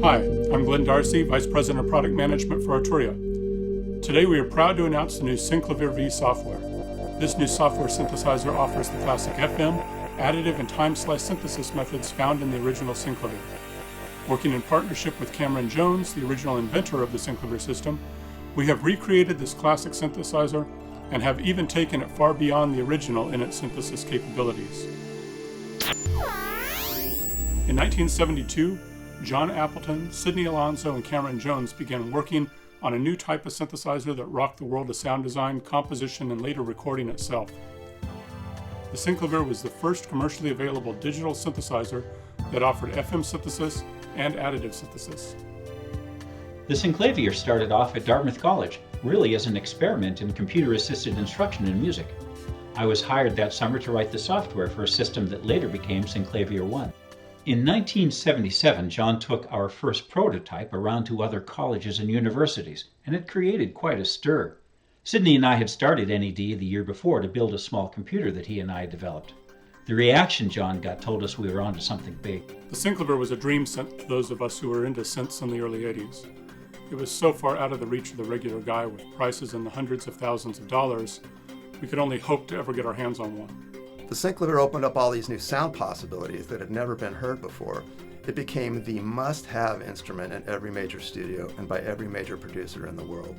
Hi, I'm Glen Darcey, Vice President of Product Management for Arturia. Today we are proud to announce the new Synclavier V software. This new software synthesizer offers the classic FM, additive, and time-slice synthesis methods found in the original Synclavier. Working in partnership with Cameron Jones, the original inventor of the Synclavier system, we have recreated this classic synthesizer and have even taken it far beyond the original in its synthesis capabilities. In 1972, John Appleton, Sidney Alonso, and Cameron Jones began working on a new type of synthesizer that rocked the world of sound design, composition, and later recording itself. The Synclavier was the first commercially available digital synthesizer that offered FM synthesis and additive synthesis. The Synclavier started off at Dartmouth College, really as an experiment in computer-assisted instruction in music. I was hired that summer to write the software for a system that later became Synclavier V. In 1977, John took our first prototype around to other colleges and universities, and it created quite a stir. Sidney and I had started NED the year before to build a small computer that he and I had developed. The reaction John got told us we were onto something big. The Synclavier was a dream synth to those of us who were into synths in the early 80s. It was so far out of the reach of the regular guy with prices in the hundreds of thousands of dollars, we could only hope to ever get our hands on one. The Synclavier opened up all these new sound possibilities that had never been heard before. It became the must-have instrument in every major studio and by every major producer in the world.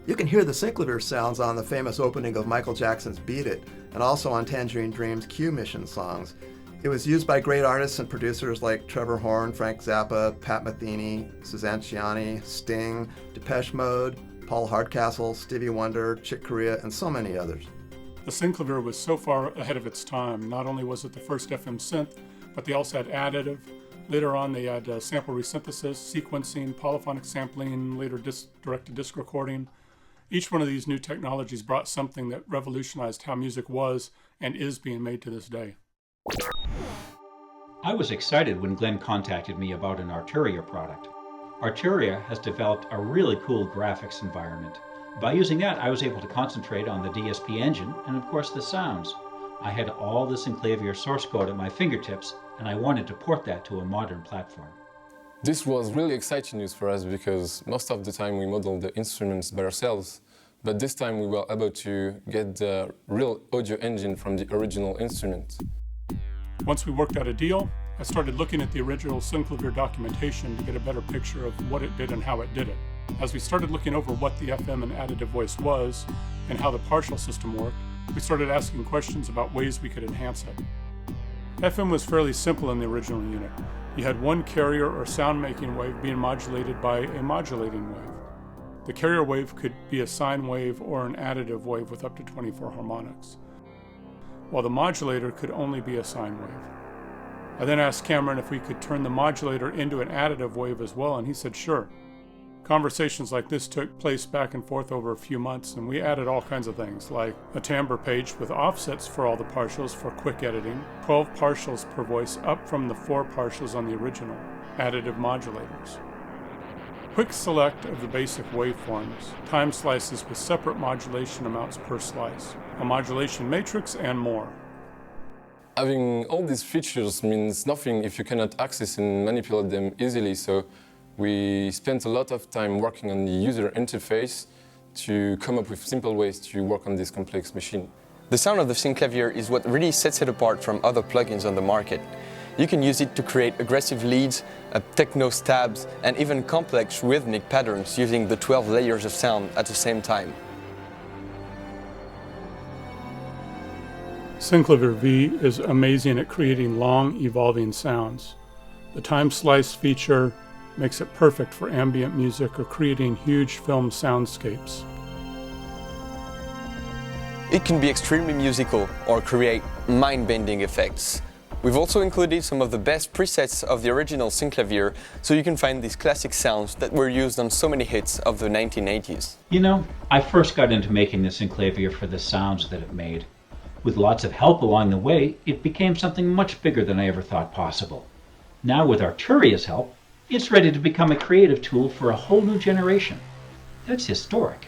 You can hear the Synclavier sounds on the famous opening of Michael Jackson's Beat It, and also on Tangerine Dream's Q Mission songs. It was used by great artists and producers like Trevor Horn, Frank Zappa, Pat Metheny, Suzanne Ciani, Sting, Depeche Mode, Paul Hardcastle, Stevie Wonder, Chick Corea, and so many others. The Synclavier was so far ahead of its time. Not only was it the first FM synth, but they also had additive. Later on, they had sample resynthesis, sequencing, polyphonic sampling, later direct-to-disc recording. Each one of these new technologies brought something that revolutionized how music was and is being made to this day. I was excited when Glen contacted me about an Arturia product. Arturia has developed a really cool graphics environment. By using that, I was able to concentrate on the DSP engine and, of course, the sounds. I had all the Synclavier source code at my fingertips, and I wanted to port that to a modern platform. This was really exciting news for us because most of the time we modeled the instruments by ourselves, but this time we were able to get the real audio engine from the original instrument. Once we worked out a deal, I started looking at the original Synclavier documentation to get a better picture of what it did and how it did it. As we started looking over what the FM and additive voice was and how the partial system worked, we started asking questions about ways we could enhance it. FM was fairly simple in the original unit. You had one carrier or sound-making wave being modulated by a modulating wave. The carrier wave could be a sine wave or an additive wave with up to 24 harmonics, while the modulator could only be a sine wave. I then asked Cameron if we could turn the modulator into an additive wave as well, and he said sure. Conversations like this took place back and forth over a few months, and we added all kinds of things, like a timbre page with offsets for all the partials for quick editing, 12 partials per voice up from the 4 partials on the original, additive modulators, quick select of the basic waveforms, time slices with separate modulation amounts per slice, a modulation matrix, and more. Having all these features means nothing if you cannot access and manipulate them easily, so we spent a lot of time working on the user interface to come up with simple ways to work on this complex machine. The sound of the Synclavier is what really sets it apart from other plugins on the market. You can use it to create aggressive leads, techno stabs, and even complex rhythmic patterns using the 12 layers of sound at the same time. Synclavier V is amazing at creating long, evolving sounds. The time slice feature makes it perfect for ambient music or creating huge film soundscapes. It can be extremely musical or create mind-bending effects. We've also included some of the best presets of the original Synclavier, so you can find these classic sounds that were used on so many hits of the 1980s. You know, I first got into making the Synclavier for the sounds that it made. With lots of help along the way, it became something much bigger than I ever thought possible. Now with Arturia's help, it's ready to become a creative tool for a whole new generation. That's historic.